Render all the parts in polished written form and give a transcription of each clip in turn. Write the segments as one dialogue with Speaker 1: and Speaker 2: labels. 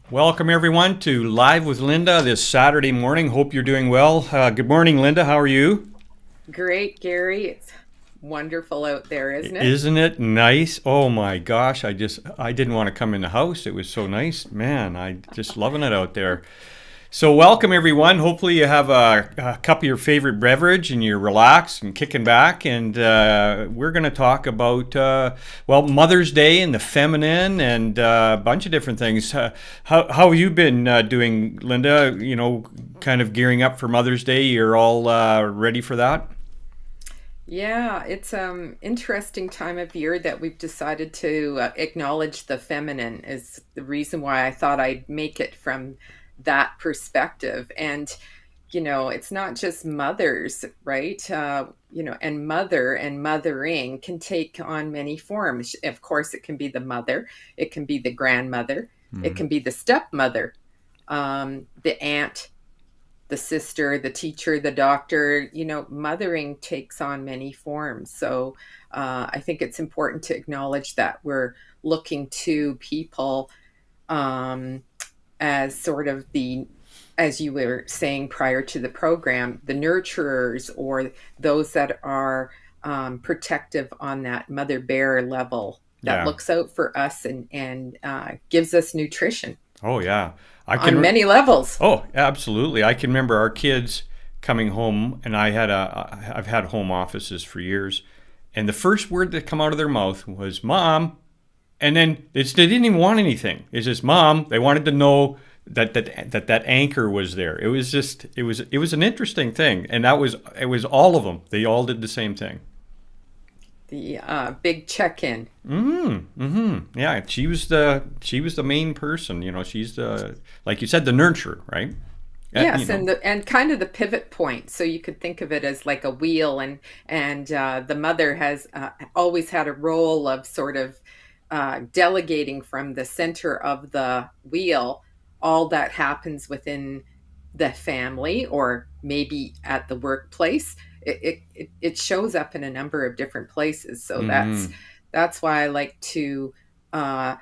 Speaker 1: Welcome, everyone, to Live with Linda this Saturday morning. Hope you're doing well. Good morning, Linda. How are you?
Speaker 2: Great, Gary. It's wonderful out there, isn't it?
Speaker 1: Isn't it nice? Oh my gosh, I didn't want to come in the house. It was so nice. Man, I just loving it out there. So, welcome everyone. Hopefully, you have a cup of your favorite beverage and you're relaxed and kicking back. And we're going to talk about, Mother's Day and the feminine and a bunch of different things. How have you been doing, Linda? Kind of gearing up for Mother's Day. You're all ready for that?
Speaker 2: Yeah, it's interesting time of year that we've decided to acknowledge the feminine is the reason why I thought I'd make it from that perspective. And it's not just mothers, right? And mother and mothering can take on many forms. Of course, it can be the mother, it can be the grandmother, it
Speaker 1: Mm-hmm.
Speaker 2: can be the stepmother, the aunt, the sister, the teacher, the doctor. Mothering takes on many forms. So I think it's important to acknowledge that we're looking to people um, as sort of as you were saying prior to the program, the nurturers or those that are protective on that mother bear level that
Speaker 1: Yeah.
Speaker 2: looks out for us and gives us nutrition
Speaker 1: Oh yeah. I
Speaker 2: on
Speaker 1: can.
Speaker 2: many levels.
Speaker 1: Oh, absolutely. I can remember our kids coming home, and I've had home offices for years, and the first word that come out of their mouth was "mom," and then they didn't even want anything. It's just "mom." They wanted to know that anchor was there. It was an interesting thing, and it was all of them. They all did the same thing.
Speaker 2: The big check-in.
Speaker 1: Yeah, she was the main person. She's the, like you said, the nurturer, right? Uh, you
Speaker 2: Yes,
Speaker 1: know.
Speaker 2: and kind of the pivot point. So you could think of it as like a wheel, and the mother has always had a role of sort of delegating from the center of the wheel all that happens within the family or maybe at the workplace. It shows up in a number of different places. So that's
Speaker 1: Mm-hmm.
Speaker 2: that's why I like to uh,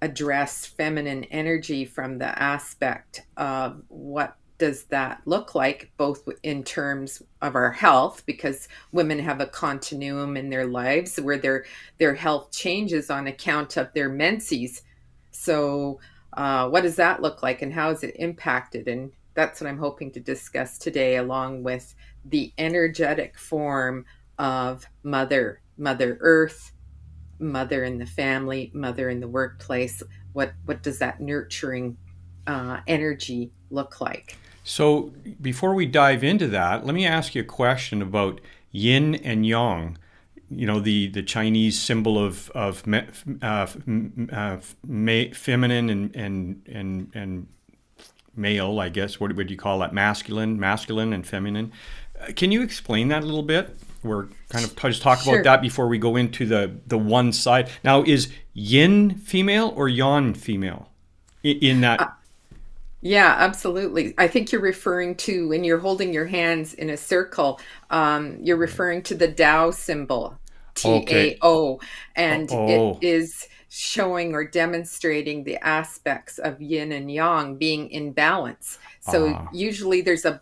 Speaker 2: address feminine energy from the aspect of what does that look like, both in terms of our health, because women have a continuum in their lives where their health changes on account of their menses. So what does that look like and how is it impacted? And that's what I'm hoping to discuss today, along with the energetic form of mother earth, mother in the family, mother in the workplace. What does that nurturing energy look like?
Speaker 1: So before we dive into that, let me ask you a question about yin and yang. The Chinese symbol of feminine and male, I guess. What would you call that? Masculine and feminine. Can you explain that a little bit? We're kind of just talk about
Speaker 2: Sure.
Speaker 1: that before we go into the one side. Now, is yin female or yang female in
Speaker 2: Uh,
Speaker 1: that?
Speaker 2: yeah, absolutely. I think you're referring to when you're holding your hands in a circle, you're referring to the Tao symbol,
Speaker 1: Okay.
Speaker 2: Tao,
Speaker 1: Oh,
Speaker 2: and it
Speaker 1: oh.
Speaker 2: is showing or demonstrating the aspects of yin and yang being in balance. So
Speaker 1: Ah.
Speaker 2: usually there's a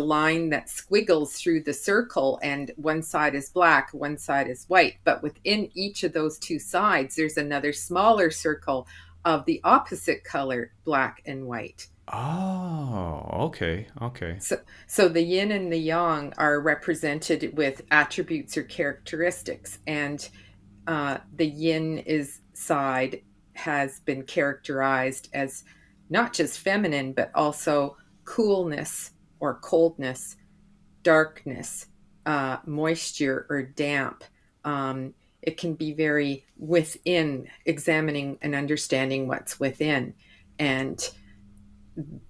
Speaker 2: line that squiggles through the circle, and one side is black, one side is white. But within each of those two sides, there's another smaller circle of the opposite color, black and white.
Speaker 1: Oh, okay, okay.
Speaker 2: So the yin and the yang are represented with attributes or characteristics, and the yin is side has been characterized as not just feminine, but also coolness or coldness, darkness, moisture or damp. It can be very within, examining and understanding what's within. And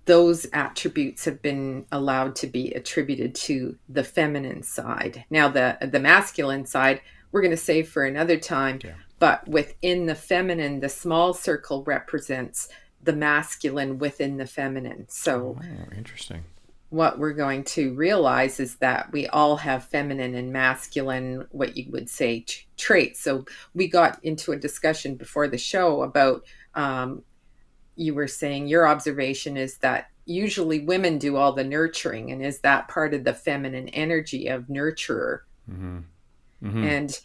Speaker 2: those attributes have been allowed to be attributed to the feminine side. Now, the masculine side, we're going to save for another time,
Speaker 1: Yeah.
Speaker 2: but within the feminine, the small circle represents the masculine within the feminine. So
Speaker 1: Oh, interesting.
Speaker 2: what we're going to realize is that we all have feminine and masculine, what you would say, traits. So we got into a discussion before the show about you were saying your observation is that usually women do all the nurturing, and is that part of the feminine energy of nurturer?
Speaker 1: Mm-hmm. Mm-hmm.
Speaker 2: And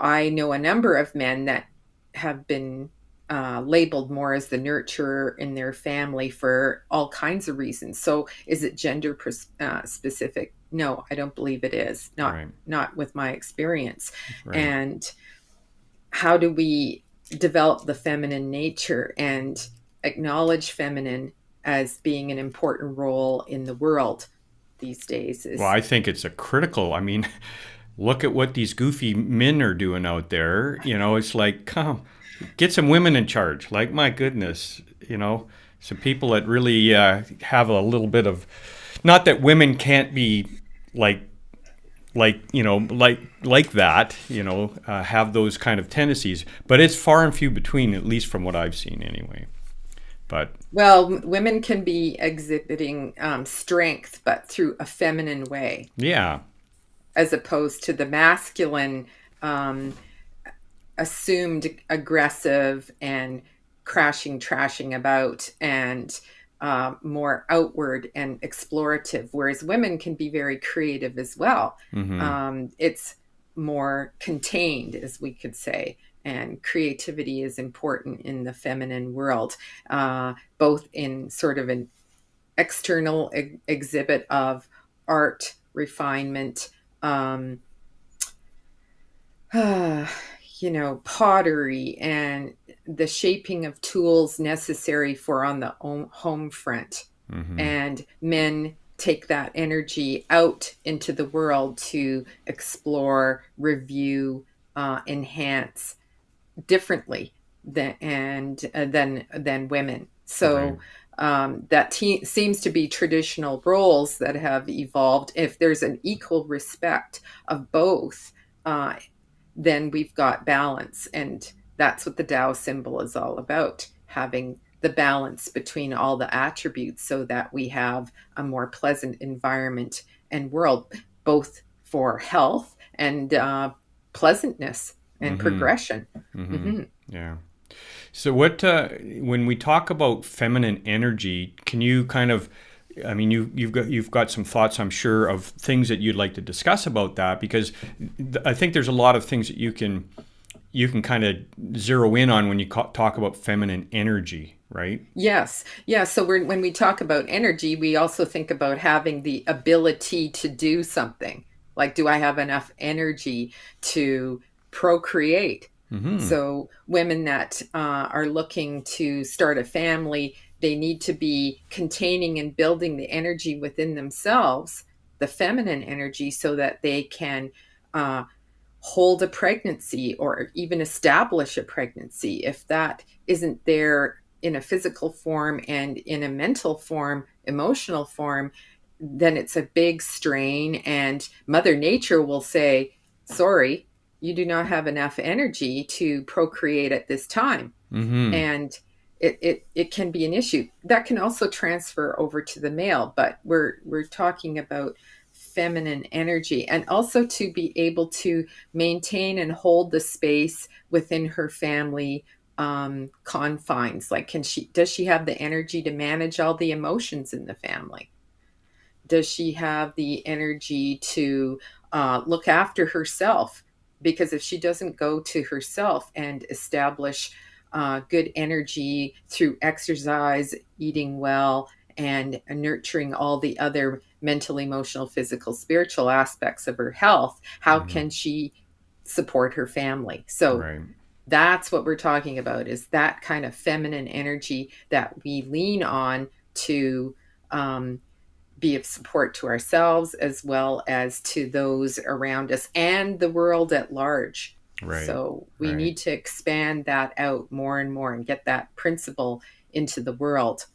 Speaker 2: I know a number of men that have been labeled more as the nurturer in their family for all kinds of reasons. So, is it gender specific? No, I don't believe it is. Not
Speaker 1: Right.
Speaker 2: not with my experience.
Speaker 1: Right.
Speaker 2: And how do we develop the feminine nature and acknowledge feminine as being an important role in the world these days?
Speaker 1: Well,
Speaker 2: Is
Speaker 1: I think it's a critical. I mean, look at what these goofy men are doing out there. It's like, come, get some women in charge. Like, my goodness, some people that really have a little bit of, not that women can't be like, like that, have those kind of tendencies, but it's far and few between, at least from what I've seen anyway. But
Speaker 2: Well, women can be exhibiting strength, but through a feminine way,
Speaker 1: yeah.
Speaker 2: as opposed to the masculine, um, assumed aggressive and crashing, trashing about, and more outward and explorative, whereas women can be very creative as well.
Speaker 1: Mm-hmm.
Speaker 2: It's more contained, as we could say, and creativity is important in the feminine world, both in sort of an external exhibit of art, refinement, um, pottery, and the shaping of tools necessary for on the home front.
Speaker 1: Mm-hmm.
Speaker 2: And men take that energy out into the world to explore, review, enhance differently than women.
Speaker 1: Right.
Speaker 2: So that seems to be traditional roles that have evolved. If there's an equal respect of both, uh, then we've got balance. And that's what the Tao symbol is all about, having the balance between all the attributes so that we have a more pleasant environment and world, both for health and pleasantness and
Speaker 1: Mm-hmm.
Speaker 2: progression.
Speaker 1: Mm-hmm.
Speaker 2: Hmm.
Speaker 1: Yeah. So when we talk about feminine energy, can you kind of, I mean, you've got some thoughts, I'm sure, of things that you'd like to discuss about that, because I think there's a lot of things that you can kind of zero in on when you talk about feminine energy, right?
Speaker 2: Yes. Yeah. So when we talk about energy, we also think about having the ability to do something. Like, do I have enough energy to procreate?
Speaker 1: Mm-hmm.
Speaker 2: So women that are looking to start a family, they need to be containing and building the energy within themselves, the feminine energy, so that they can uh, hold a pregnancy or even establish a pregnancy. If that isn't there in a physical form and in a mental form, emotional form, then it's a big strain. And Mother Nature will say, sorry, you do not have enough energy to procreate at this time.
Speaker 1: Mm-hmm.
Speaker 2: And it can be an issue that can also transfer over to the male, but we're talking about feminine energy, and also to be able to maintain and hold the space within her family confines. Like, does she have the energy to manage all the emotions in the family? Does she have the energy to look after herself? Because if she doesn't go to herself and establish good energy through exercise, eating well, and nurturing all the other mental, emotional, physical, spiritual aspects of her health, how
Speaker 1: Mm-hmm.
Speaker 2: can she support her family? So
Speaker 1: Right.
Speaker 2: that's what we're talking about, is that kind of feminine energy that we lean on to um, be of support to ourselves as well as to those around us and the world at large.
Speaker 1: Right.
Speaker 2: So we
Speaker 1: Right.
Speaker 2: need to expand that out more and more and get that principle into the world.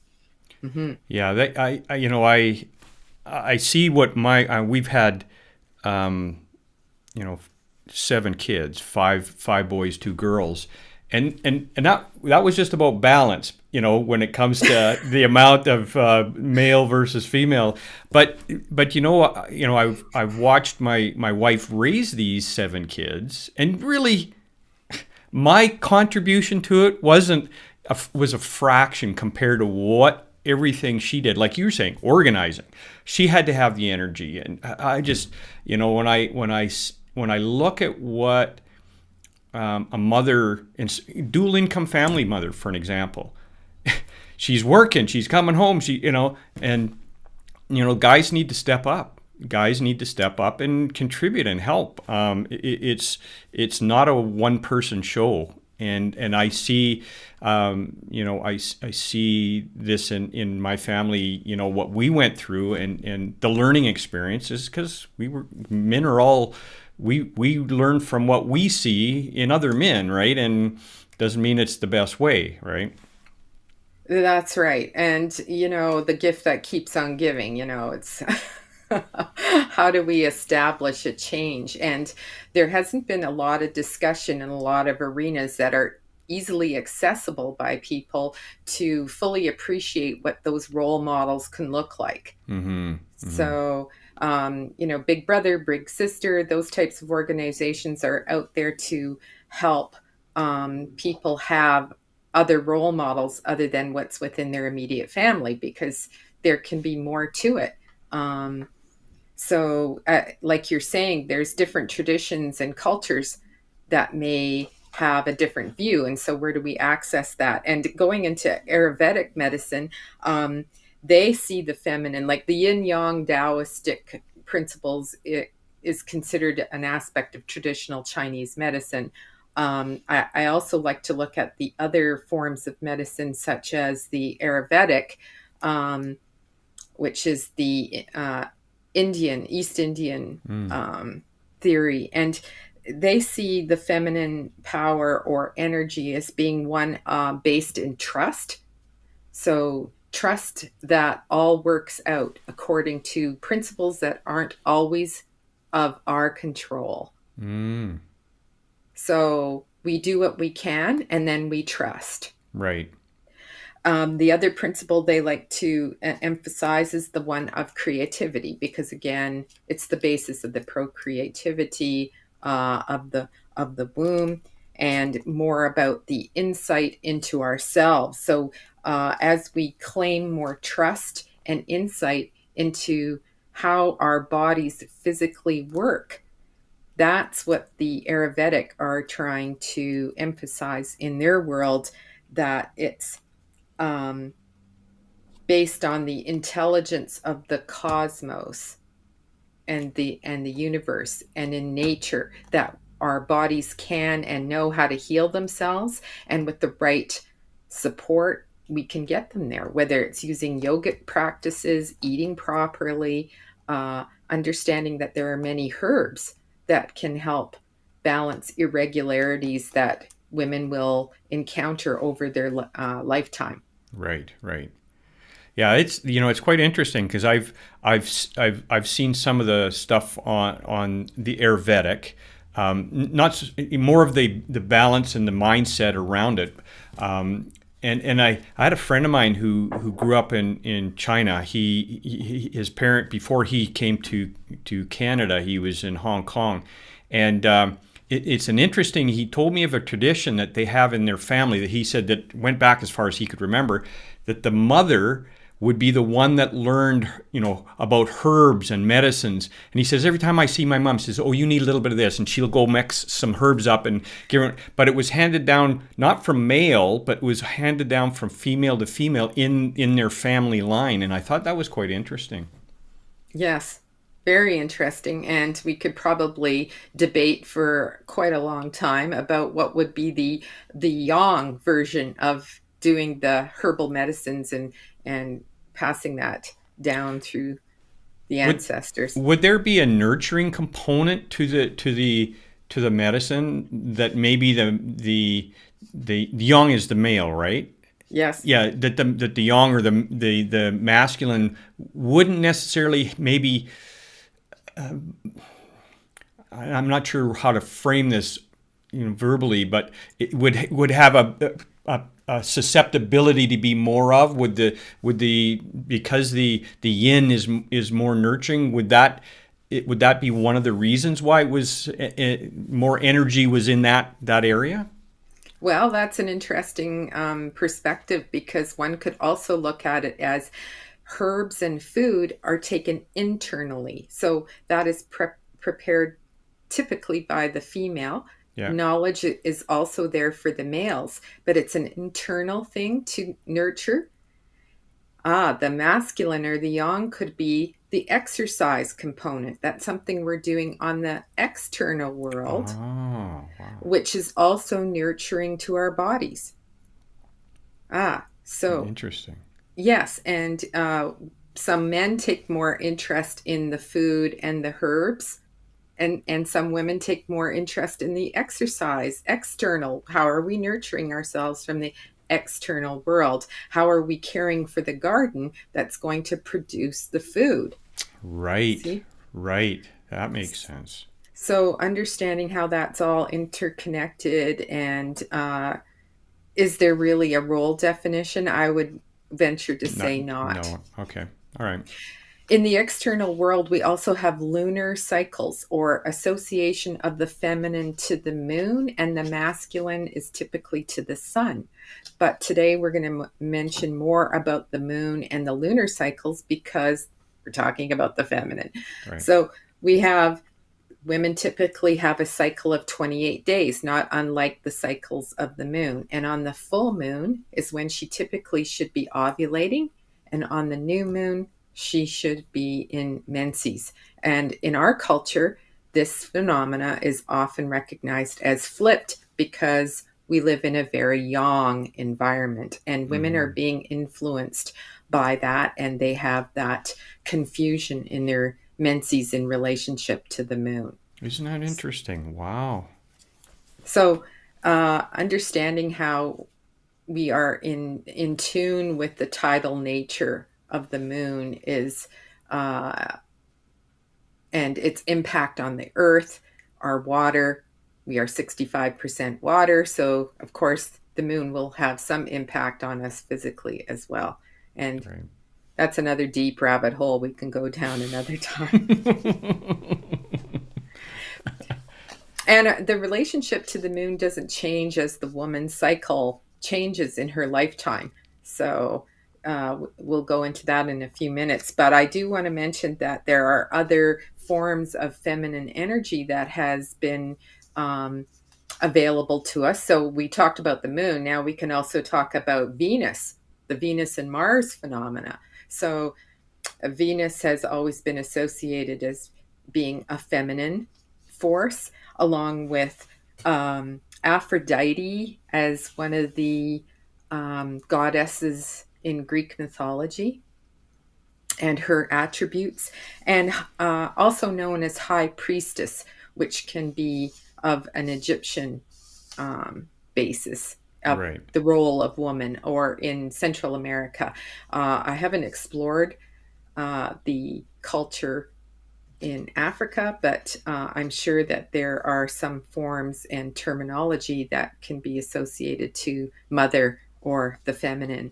Speaker 2: Hmm.
Speaker 1: Yeah. I see what we've had, um, you know, 7 kids, five boys, 2 girls, and that was just about balance. When it comes to the amount of male versus female, but I've watched my wife raise these 7 kids, and really my contribution to it wasn't, was a fraction compared to what everything she did. Like you were saying, organizing. She had to have the energy, and I just, when I look at what a mother, dual income family mother, for an example, she's working, she's coming home, and guys need to step up. Guys need to step up and contribute and help. It's not a one person show, and I see, I see this in my family. What we went through and the learning experiences, because men are all, we learn from what we see in other men, right? And doesn't mean it's the best way, right?
Speaker 2: That's right. And, the gift that keeps on giving, it's how do we establish a change? And there hasn't been a lot of discussion in a lot of arenas that are easily accessible by people to fully appreciate what those role models can look like.
Speaker 1: Mm-hmm. Mm-hmm.
Speaker 2: So, Big Brother, Big Sister, those types of organizations are out there to help people have other role models other than what's within their immediate family, because there can be more to it. Like you're saying, there's different traditions and cultures that may have a different view. And so, where do we access that? And going into Ayurvedic medicine, they see the feminine, like the yin yang Taoistic principles. It is considered an aspect of traditional Chinese medicine. I also like to look at the other forms of medicine, such as the Ayurvedic, which is the East Indian
Speaker 1: Mm.
Speaker 2: theory. And they see the feminine power or energy as being one based in trust. So, trust that all works out according to principles that aren't always of our control.
Speaker 1: Mm.
Speaker 2: So, we do what we can and then we trust.
Speaker 1: Right.
Speaker 2: The other principle they like to emphasize is the one of creativity, because again, it's the basis of the procreativity of the womb, and more about the insight into ourselves. So, as we claim more trust and insight into how our bodies physically work, that's what the Ayurvedic are trying to emphasize in their world, that it's um, based on the intelligence of the cosmos and the universe and in nature, that our bodies can and know how to heal themselves, and with the right support we can get them there, whether it's using yogic practices, eating properly, understanding that there are many herbs that can help balance irregularities that women will encounter over their lifetime.
Speaker 1: Right. Right. Yeah, it's quite interesting because I've seen some of the stuff on the Ayurvedic, more of the balance and the mindset around it. And I had a friend of mine who grew up in China. His parent, before he came to Canada, he was in Hong Kong, and it's an interesting. He told me of a tradition that they have in their family that he said that went back as far as he could remember, that the mother would be the one that learned, about herbs and medicines. And he says, every time I see my mom, she says, oh, you need a little bit of this. And she'll go mix some herbs up and give it. But it was handed down, not from male, but it was handed down from female to female in their family line. And I thought that was quite interesting.
Speaker 2: Yes, very interesting. And we could probably debate for quite a long time about what would be the yang version of doing the herbal medicines and passing that down through the
Speaker 1: Would
Speaker 2: ancestors.
Speaker 1: would there be a nurturing component to the medicine that maybe the yang is the male, right?
Speaker 2: Yes.
Speaker 1: Yeah, that the yang or the masculine wouldn't necessarily maybe. I'm not sure how to frame this, verbally, but it would have a susceptibility to be more of, would the because the yin is more nurturing, would that be one of the reasons why it was more energy was in that area?
Speaker 2: Well, that's an interesting perspective because one could also look at it as herbs and food are taken internally. So that is prepared typically by the female.
Speaker 1: Yeah.
Speaker 2: Knowledge is also there for the males, but it's an internal thing to nurture. The masculine or the yang could be the exercise component. That's something we're doing on the external world,
Speaker 1: Oh, wow.
Speaker 2: which is also nurturing to our bodies. So
Speaker 1: Interesting.
Speaker 2: yes, and some men take more interest in the food and the herbs, and some women take more interest in the exercise, external. How are we nurturing ourselves from the external world? How are we caring for the garden that's going to produce the food?
Speaker 1: Right.
Speaker 2: See?
Speaker 1: Right. That makes sense.
Speaker 2: So understanding how that's all interconnected and is there really a role definition? I would venture to
Speaker 1: Not,
Speaker 2: say not.
Speaker 1: no. Okay. All right.
Speaker 2: In the external world, we also have lunar cycles or association of the feminine to the moon, and the masculine is typically to the sun. But today we're going to mention more about the moon and the lunar cycles because we're talking about the feminine.
Speaker 1: Right.
Speaker 2: So we have women typically have a cycle of 28 days, not unlike the cycles of the moon. And on the full moon is when she typically should be ovulating. And on the new moon, she should be in menses. And in our culture, this phenomena is often recognized as flipped because we live in a very yang environment and women are
Speaker 1: Mm-hmm.
Speaker 2: being influenced by that and they have that confusion in their menses in relationship to the moon.
Speaker 1: Isn't that interesting? Wow.
Speaker 2: So, understanding how we are in tune with the tidal nature of the moon is, uh, and its impact on the earth, our water. We are 65% water, so of course the moon will have some impact on us physically as well. And
Speaker 1: Right.
Speaker 2: that's another deep rabbit hole we can go down another time. And the relationship to the moon doesn't change as the woman's cycle changes in her lifetime. So we'll go into that in a few minutes. But I do want to mention that there are other forms of feminine energy that has been um, available to us. So we talked about the moon. Now we can also talk about Venus, the Venus and Mars phenomena. So Venus has always been associated as being a feminine force, along with Aphrodite as one of the goddesses in Greek mythology and her attributes, and also known as High Priestess, which can be of an Egyptian basis of
Speaker 1: Right.
Speaker 2: the role of woman, or in Central America. I haven't explored the culture in Africa, but I'm sure that there are some forms and terminology that can be associated to mother or the feminine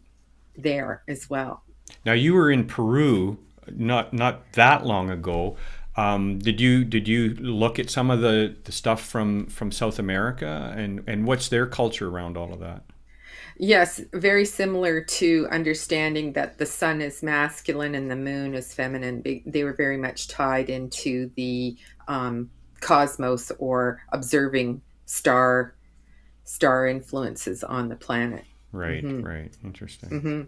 Speaker 2: there as well.
Speaker 1: Now you were in Peru not that long ago. Did you look at some of the stuff from South America and what's their culture around all of that?
Speaker 2: Yes, very similar to understanding that the sun is masculine and the moon is feminine. They were very much tied into the cosmos or observing star influences on the planet.
Speaker 1: Right.
Speaker 2: Hmm.
Speaker 1: Right. Interesting.
Speaker 2: Hmm.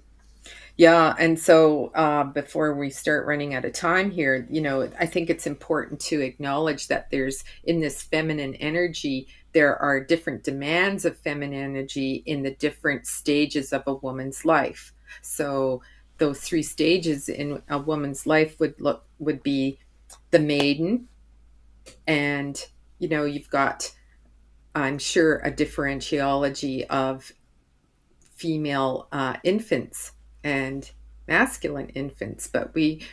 Speaker 2: Yeah, and so before we start running out of time here, I think it's important to acknowledge that there's in this feminine energy, there are different demands of feminine energy in the different stages of a woman's life. So those three stages in a woman's life would be the maiden, and you've got, I'm sure, a differentiology of female infants and masculine infants, but we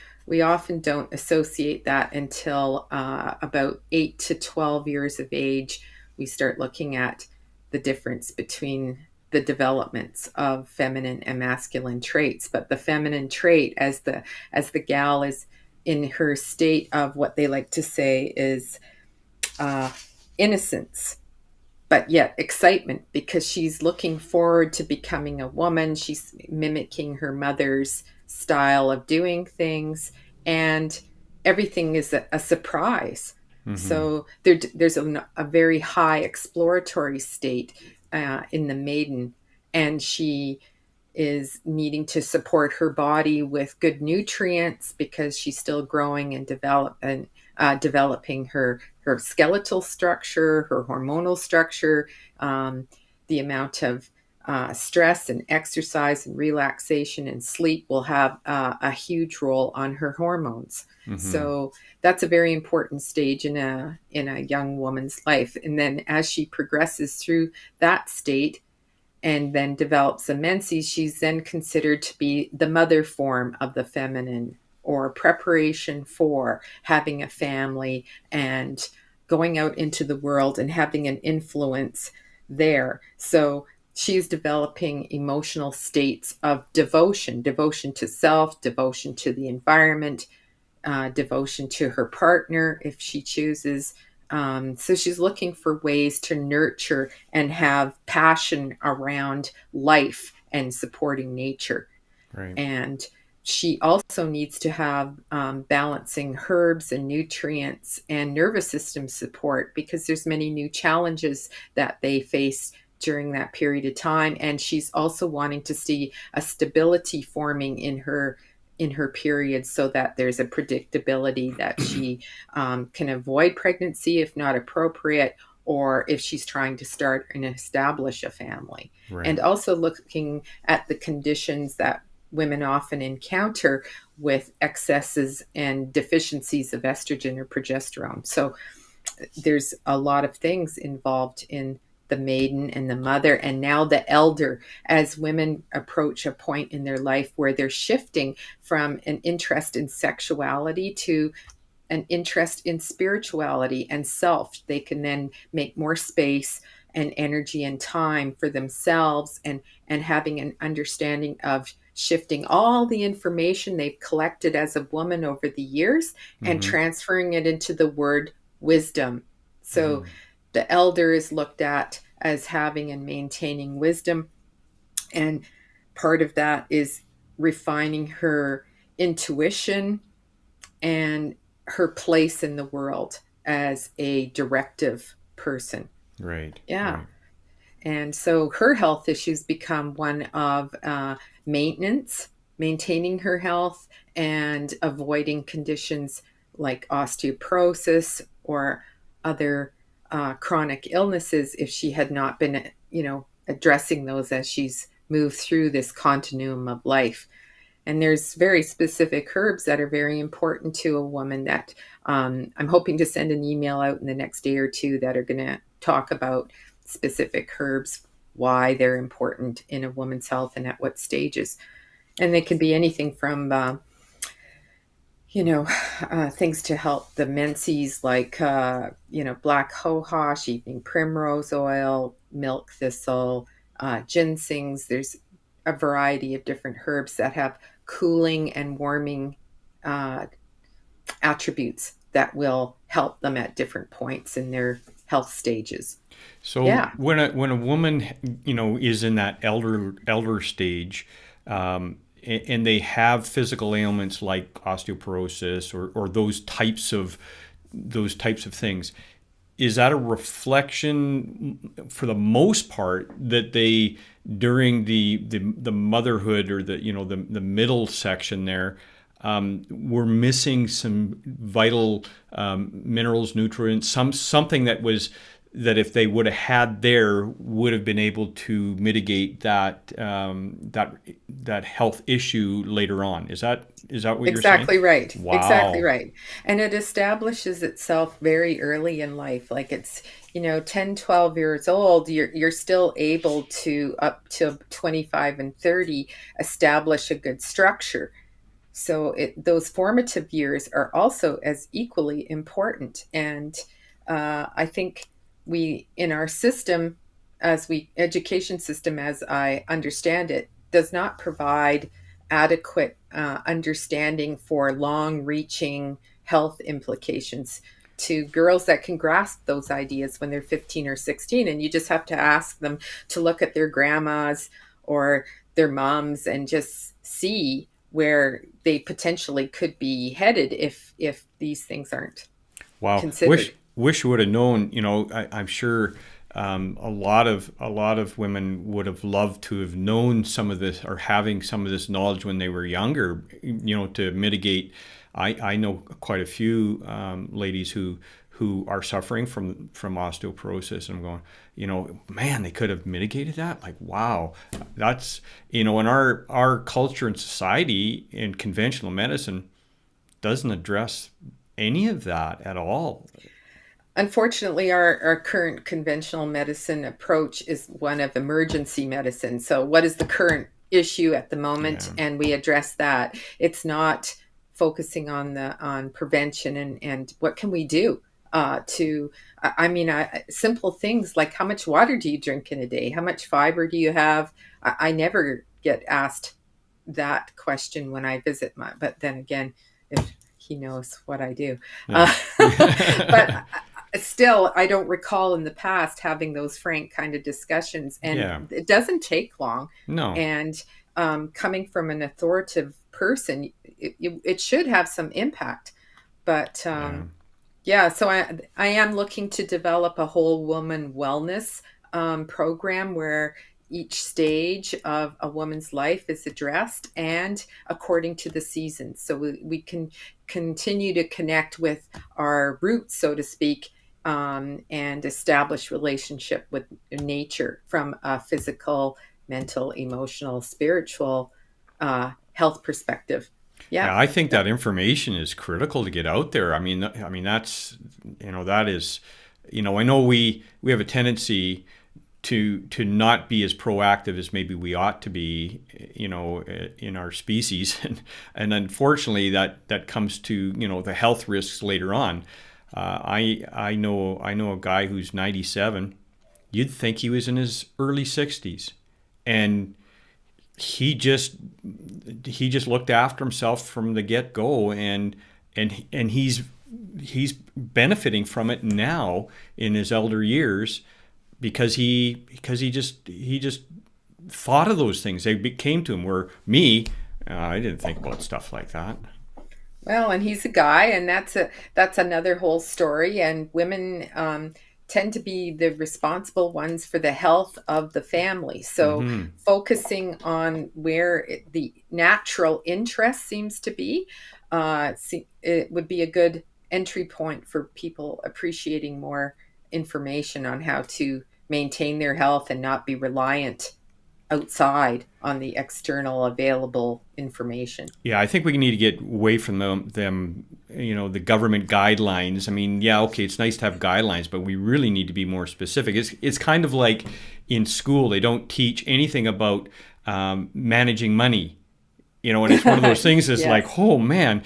Speaker 2: often don't associate that until about 8 to 12 years of age. We start looking at the difference between the developments of feminine and masculine traits. But the feminine trait, as the gal is in her state of what they like to say is uh, innocence, but yet excitement because she's looking forward to becoming a woman. She's mimicking her mother's style of doing things, and everything is a surprise.
Speaker 1: Mm-hmm.
Speaker 2: So there's a very high exploratory state in the maiden, and she is needing to support her body with good nutrients because she's still growing and developing her skeletal structure, her hormonal structure, um, the amount of stress and exercise and relaxation and sleep will have a huge role on her hormones.
Speaker 1: Mm-hmm.
Speaker 2: So that's a very important stage in a young woman's life. And then as she progresses through that state, and then develops a menses, she's then considered to be the mother form of the feminine, or preparation for having a family and going out into the world and having an influence there. So she's developing emotional states of devotion to self, devotion to the environment, devotion to her partner if she chooses. So she's looking for ways to nurture and have passion around life and supporting nature.
Speaker 1: Right.
Speaker 2: And she also needs to have balancing herbs and nutrients and nervous system support because there's many new challenges that they face during that period of time. And she's also wanting to see a stability forming in her period so that there's a predictability that she can avoid pregnancy if not appropriate, or if she's trying to start and establish a family.
Speaker 1: Right.
Speaker 2: And also looking at the conditions that women often encounter with excesses and deficiencies of estrogen or progesterone. So there's a lot of things involved in the maiden and the mother, and now the elder, as women approach a point in their life where they're shifting from an interest in sexuality to an interest in spirituality and self. They can then make more space and energy and time for themselves, and having an understanding of shifting all the information they've collected as a woman over the years and
Speaker 1: Mm-hmm.
Speaker 2: transferring it into the word wisdom. So
Speaker 1: Mm-hmm.
Speaker 2: the elder is looked at as having and maintaining wisdom, and part of that is refining her intuition and her place in the world as a directive person.
Speaker 1: Right.
Speaker 2: Yeah.
Speaker 1: Right.
Speaker 2: And so her health issues become one of maintenance, maintaining her health, and avoiding conditions like osteoporosis or other chronic illnesses if she had not been, addressing those as she's moved through this continuum of life. And there's very specific herbs that are very important to a woman that I'm hoping to send an email out in the next day or two that are going to talk about specific herbs, why they're important in a woman's health and at what stages. And they can be anything from, things to help the menses, like, black hohosh, evening primrose oil, milk thistle, ginsengs. There's a variety of different herbs that have cooling and warming uh, attributes that will help them at different points in their health stages.
Speaker 1: So
Speaker 2: Yeah.
Speaker 1: when a woman, is in that elder stage, and they have physical ailments like osteoporosis or those types of things, is that a reflection for the most part that they during the motherhood, or the middle section there, were missing some vital minerals, nutrients, something that if they would have had there would have been able to mitigate that health issue later on. Is that what you're saying?
Speaker 2: Exactly right. Exactly
Speaker 1: Wow.
Speaker 2: right. And it establishes itself very early in life. Like it's, 10, 12 years old, you're still able to, up to 25 and 30, establish a good structure. So those formative years are also as equally important. And I think we, in our system, education system, as I understand it, does not provide adequate understanding for long reaching health implications. to girls that can grasp those ideas when they're 15 or 16. And you just have to ask them to look at their grandmas or their moms and just see where they potentially could be headed if these things aren't
Speaker 1: Wow.
Speaker 2: considered.
Speaker 1: Wish would have known. I'm sure a lot of women would have loved to have known some of this or having some of this knowledge when they were younger. To mitigate. I know quite a few ladies who are suffering from osteoporosis, and I'm going, man, they could have mitigated that. Like, wow, that's in our culture and society in conventional medicine doesn't address any of that at all.
Speaker 2: Unfortunately, our current conventional medicine approach is one of emergency medicine. So, what is the current issue at the moment?
Speaker 1: Yeah.
Speaker 2: And we address that. It's not focusing on prevention and what can we do to. Simple things like how much water do you drink in a day? How much fiber do you have? I never get asked that question when I visit but then again, if he knows what I do.
Speaker 1: Yeah.
Speaker 2: But still, I don't recall in the past having those frank kind of discussions,
Speaker 1: Yeah.
Speaker 2: and it doesn't take long.
Speaker 1: No.
Speaker 2: And coming from an authoritative person, it should have some impact. But
Speaker 1: Yeah.
Speaker 2: yeah, so I am looking to develop a whole woman wellness program where each stage of a woman's life is addressed and according to the seasons. So we can continue to connect with our roots, so to speak, and establish relationship with nature from a physical, mental, emotional, spiritual health perspective.
Speaker 1: Yeah,
Speaker 2: Yeah.
Speaker 1: I think that information is critical to get out there. I mean that's that is, I know we have a tendency to not be as proactive as maybe we ought to be, in our species, and unfortunately that comes to the health risks later on. I know a guy who's 97. You'd think he was in his early 60s, and he just looked after himself from the get go, and he's benefiting from it now in his elder years because he just thought of those things. They came to him. Where me, I didn't think about stuff like that.
Speaker 2: Well, and he's a guy, and that's another whole story. And women tend to be the responsible ones for the health of the family. So
Speaker 1: Hmm.
Speaker 2: focusing on where the natural interest seems to be, it would be a good entry point for people appreciating more information on how to maintain their health and not be reliant outside on the external available information.
Speaker 1: Yeah, I think we need to get away from the government guidelines. I mean, yeah, okay, it's nice to have guidelines, but we really need to be more specific. It's kind of like in school, they don't teach anything about managing money. And it's one of those things that's
Speaker 2: Yes.
Speaker 1: like, oh man,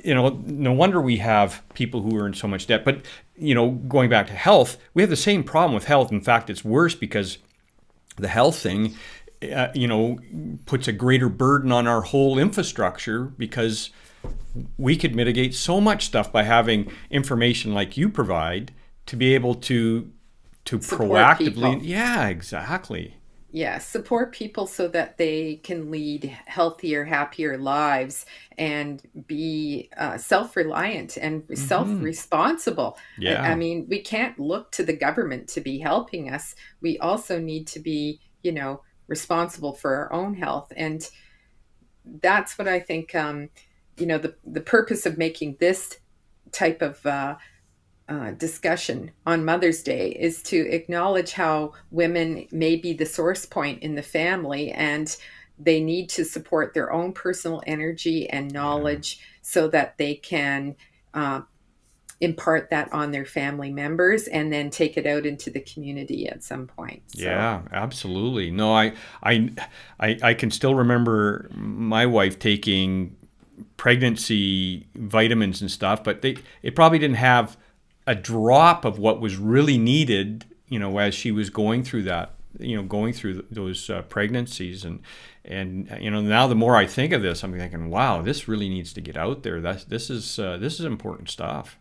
Speaker 1: no wonder we have people who are in so much debt. But, going back to health, we have the same problem with health. In fact, it's worse because the health thing, puts a greater burden on our whole infrastructure because we could mitigate so much stuff by having information like you provide to be able to
Speaker 2: Support people.
Speaker 1: proactively. Yeah, exactly.
Speaker 2: Yeah, support people so that they can lead healthier, happier lives and be self-reliant and
Speaker 1: Hmm.
Speaker 2: self-responsible. I
Speaker 1: Yeah.
Speaker 2: mean, we can't look to the government to be helping us. We also need to be, responsible for our own health. And that's what I think, the purpose of making this type of discussion on Mother's Day is to acknowledge how women may be the source point in the family and they need to support their own personal energy and
Speaker 1: Yeah.
Speaker 2: knowledge so that they can uh, impart that on their family members and then take it out into the community at some point. So,
Speaker 1: Yeah, absolutely. No, I, I can still remember my wife taking pregnancy vitamins and stuff, but it probably didn't have a drop of what was really needed, as she was going through that, going through those pregnancies, and now the more I think of this, I'm thinking, wow, this really needs to get out there. This is important stuff.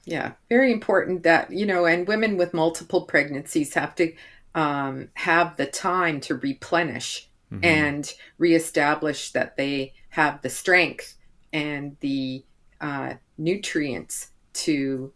Speaker 2: Yeah, very important that, and women with multiple pregnancies have to have the time to replenish
Speaker 1: Hmm.
Speaker 2: and reestablish that they have the strength and the nutrients to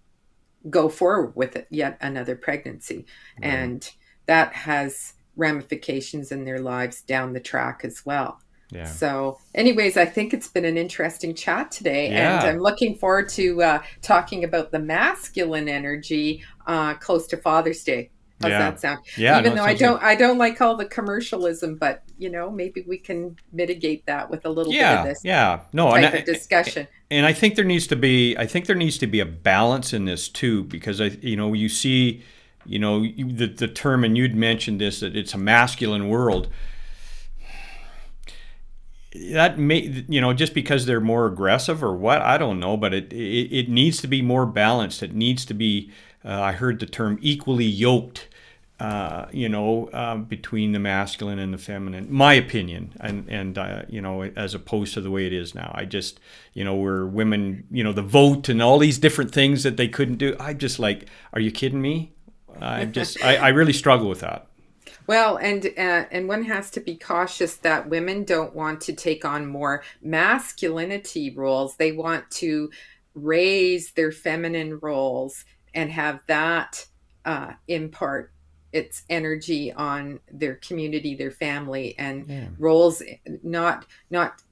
Speaker 2: go forward with it, yet another pregnancy.
Speaker 1: Right.
Speaker 2: And that has ramifications in their lives down the track as well.
Speaker 1: Yeah.
Speaker 2: So, anyways, I think it's been an interesting chat today, and
Speaker 1: Yeah.
Speaker 2: I'm looking forward to talking about the masculine energy close to Father's Day. How's
Speaker 1: Yeah.
Speaker 2: that sound?
Speaker 1: Yeah. No,
Speaker 2: Even
Speaker 1: it
Speaker 2: though
Speaker 1: sounds good.
Speaker 2: I don't like all the commercialism, but maybe we can mitigate that with a little bit of
Speaker 1: Yeah.
Speaker 2: this
Speaker 1: Yeah. No,
Speaker 2: type of discussion.
Speaker 1: and I think I think there needs to be a balance in this too, because you see, the term, and you'd mentioned this, that it's a masculine world. That may, just because they're more aggressive or what, I don't know, but it needs to be more balanced. It needs to be, I heard the term equally yoked, between the masculine and the feminine, my opinion, and as opposed to the way it is now. I just, where women, the vote and all these different things that they couldn't do. I'm just like, are you kidding me? I really struggle with that.
Speaker 2: Well, and one has to be cautious that women don't want to take on more masculinity roles. They want to raise their feminine roles and have that impart its energy on their community, their family, and
Speaker 1: Yeah.
Speaker 2: roles not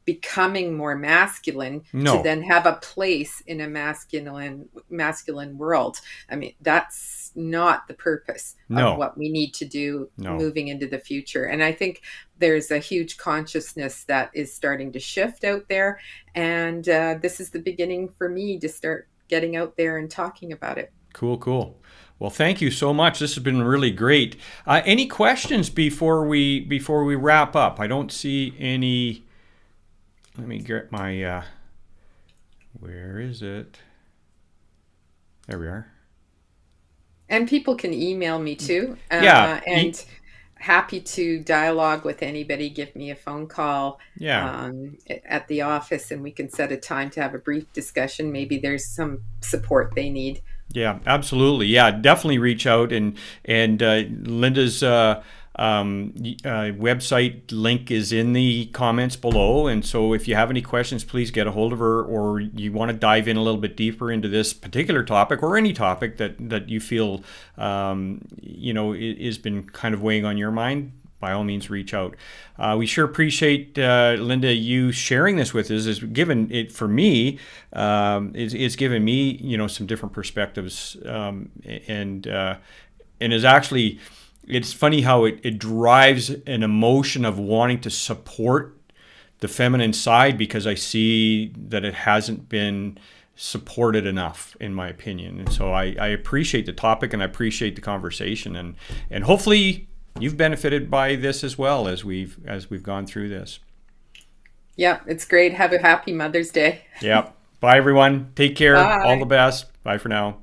Speaker 2: becoming more masculine to
Speaker 1: No,
Speaker 2: then have a place in a masculine world. I mean, that's not the purpose of
Speaker 1: no,
Speaker 2: what we need to do
Speaker 1: no.
Speaker 2: moving into the future. And I think there's a huge consciousness that is starting to shift out there. And this is the beginning for me to start getting out there and talking about it.
Speaker 1: Cool, cool. Well, thank you so much. This has been really great. Any questions before we wrap up? I don't see any. Let me get my. Where is it? There we are.
Speaker 2: And people can email me too.
Speaker 1: Yeah.
Speaker 2: And happy to dialogue with anybody. Give me a phone call
Speaker 1: Yeah.
Speaker 2: at the office and we can set a time to have a brief discussion. Maybe there's some support they need.
Speaker 1: Yeah, absolutely. Yeah, definitely reach out, and Linda's website link is in the comments below. And so if you have any questions, please get a hold of her, or you want to dive in a little bit deeper into this particular topic or any topic that you feel has been kind of weighing on your mind. By all means, reach out. We sure appreciate Linda, you sharing this with us. Is given it for me. It's given me some different perspectives, and is actually, it's funny how it drives an emotion of wanting to support the feminine side, because I see that it hasn't been supported enough, in my opinion. And so I appreciate the topic, and I appreciate the conversation, and hopefully you've benefited by this as well, as we've gone through this.
Speaker 2: Yeah, it's great. Have a happy Mother's Day.
Speaker 1: Yeah. Bye everyone. Take care. All the
Speaker 2: Bye.
Speaker 1: best. Bye for now.